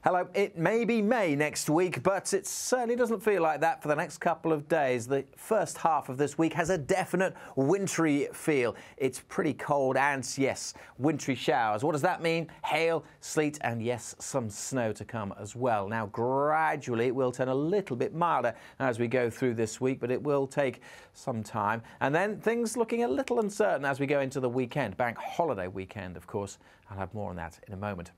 Hello, it may be May next week, but it certainly doesn't feel like that for the next couple of days. The first half of this week has a definite wintry feel. It's pretty cold and, yes, wintry showers. What does that mean? Hail, sleet and, yes, some snow to come as well. Now, gradually it will turn a little bit milder as we go through this week, but it will take some time. And then things looking a little uncertain as we go into the weekend. Bank holiday weekend, of course. I'll have more on that in a moment.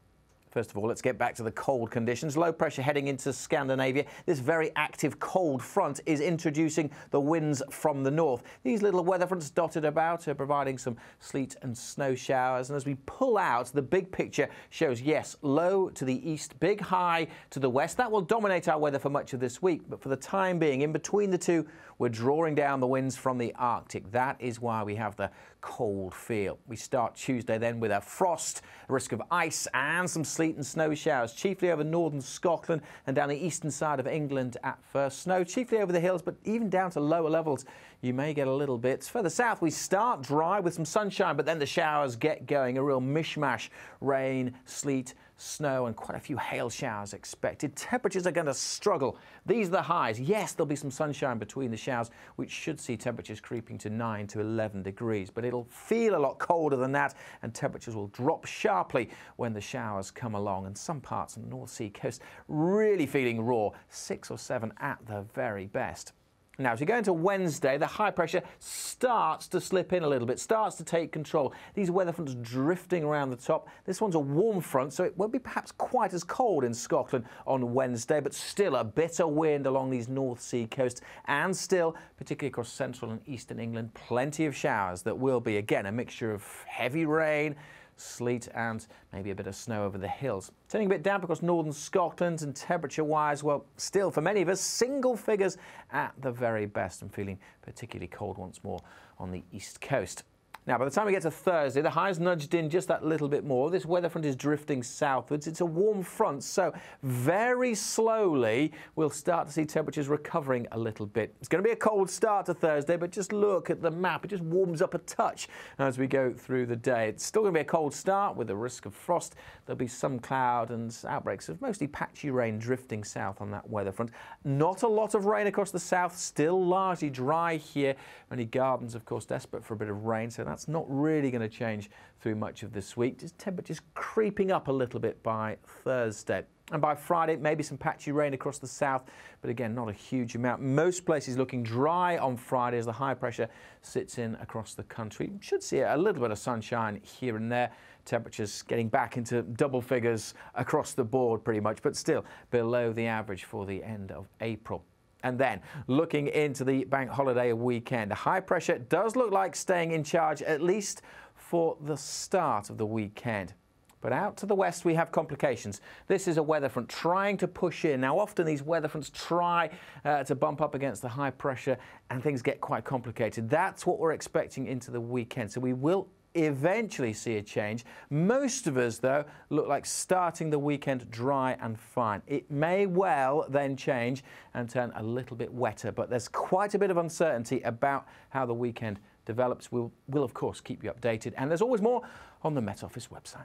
First of all, let's get back to the cold conditions. Low pressure heading into Scandinavia. This very active cold front is introducing the winds from the north. These little weather fronts dotted about are providing some sleet and snow showers. And as we pull out, the big picture shows, yes, low to the east, big high to the west. That will dominate our weather for much of this week. But for the time being, in between the two, we're drawing down the winds from the Arctic. That is why we have the cold feel. We start Tuesday then with a frost, a risk of ice and some sleet and snow showers, chiefly over northern Scotland and down the eastern side of England at first. Snow chiefly over the hills, but even down to lower levels, you may get a little bit. Further south, we start dry with some sunshine, but then the showers get going. A real mishmash. Rain, sleet, snow and quite a few hail showers expected. Temperatures are going to struggle. These are the highs. Yes, there'll be some sunshine between the showers, which should see temperatures creeping to 9 to 11 degrees. But it'll feel a lot colder than that, and temperatures will drop sharply when the showers come along. And some parts on the North Sea coast really feeling raw, 6 or 7 at the very best. Now, as we go into Wednesday, the high pressure starts to slip in a little bit, starts to take control. These weather fronts drifting around the top. This one's a warm front, so it won't be perhaps quite as cold in Scotland on Wednesday, but still a bitter wind along these North Sea coasts, and still, particularly across central and eastern England, plenty of showers that will be, again, a mixture of heavy rain, sleet and maybe a bit of snow over the hills. Turning a bit damp across northern Scotland, and temperature-wise, well, still for many of us, single figures at the very best, and feeling particularly cold once more on the east coast. Now, by the time we get to Thursday, the highs nudged in just that little bit more. This weather front is drifting southwards. It's a warm front, so very slowly we'll start to see temperatures recovering a little bit. It's going to be a cold start to Thursday, but just look at the map. It just warms up a touch as we go through the day. It's still going to be a cold start with a risk of frost. There'll be some cloud and outbreaks of mostly patchy rain drifting south on that weather front. Not a lot of rain across the south, still largely dry here. Many gardens, of course, desperate for a bit of rain, so that's not really going to change through much of this week. Just temperatures creeping up a little bit by Thursday. And by Friday, maybe some patchy rain across the south, but again, not a huge amount. Most places looking dry on Friday as the high pressure sits in across the country. Should see a little bit of sunshine here and there. Temperatures getting back into double figures across the board pretty much, but still below the average for the end of April. And then, looking into the bank holiday weekend, the high pressure does look like staying in charge, at least for the start of the weekend. But out to the west, we have complications. This is a weather front trying to push in. Now, often these weather fronts try to bump up against the high pressure, and things get quite complicated. That's what we're expecting into the weekend. So we will eventually see a change. Most of us, though, look like starting the weekend dry and fine. It may well then change and turn a little bit wetter, but there's quite a bit of uncertainty about how the weekend develops. We'll of course, keep you updated, and there's always more on the Met Office website.